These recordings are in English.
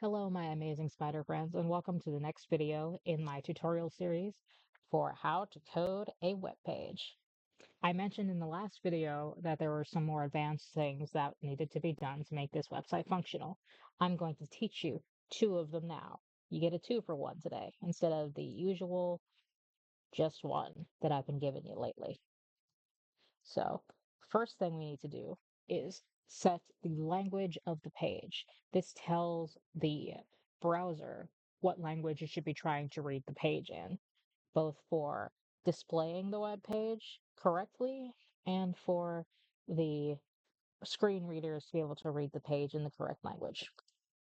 Hello, my amazing spider friends, and welcome to the next video in my tutorial series for how to code a web page. I mentioned in the last video that there were some more advanced things that needed to be done to make this website functional. I'm going to teach you two of them now. You get a two for one today instead of the usual just one that I've been giving you lately. So, first thing we need to do is set the language of the page. This tells the browser what language it should be trying to read the page in, both for displaying the web page correctly and for the screen readers to be able to read the page in the correct language.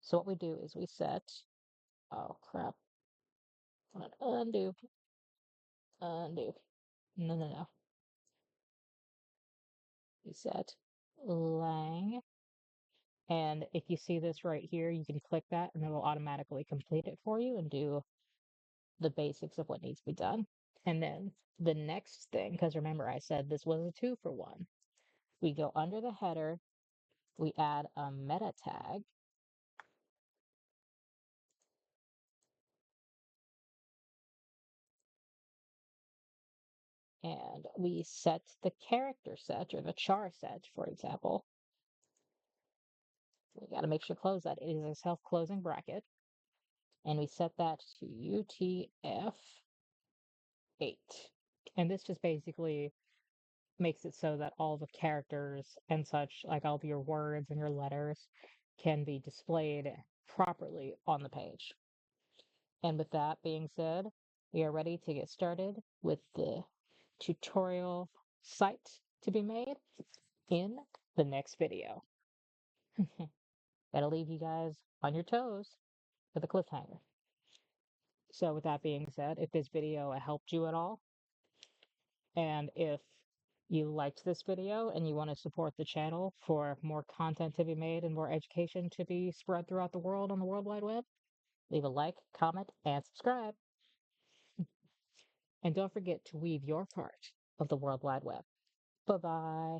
So what we do is we set, oh crap, undo, undo. No. We set lang. And if you see this right here, you can click that and it will automatically complete it for you and do the basics of what needs to be done. And then the next thing, because remember I said this was a two for one, we go under the header, we add a meta tag, and we set the character set or the char set, for example. We got to make sure to close that. It is a self-closing bracket. And we set that to UTF-8. And this just basically makes it so that all the characters and such, like all of your words and your letters, can be displayed properly on the page. And with that being said, we are ready to get started with the tutorial site to be made in the next video. That'll leave you guys on your toes with a cliffhanger. So with that being said, if this video helped you at all, and if you liked this video and you want to support the channel for more content to be made and more education to be spread throughout the world on the World Wide Web, leave a like, comment, and subscribe. And don't forget to weave your part of the World Wide Web. Bye bye.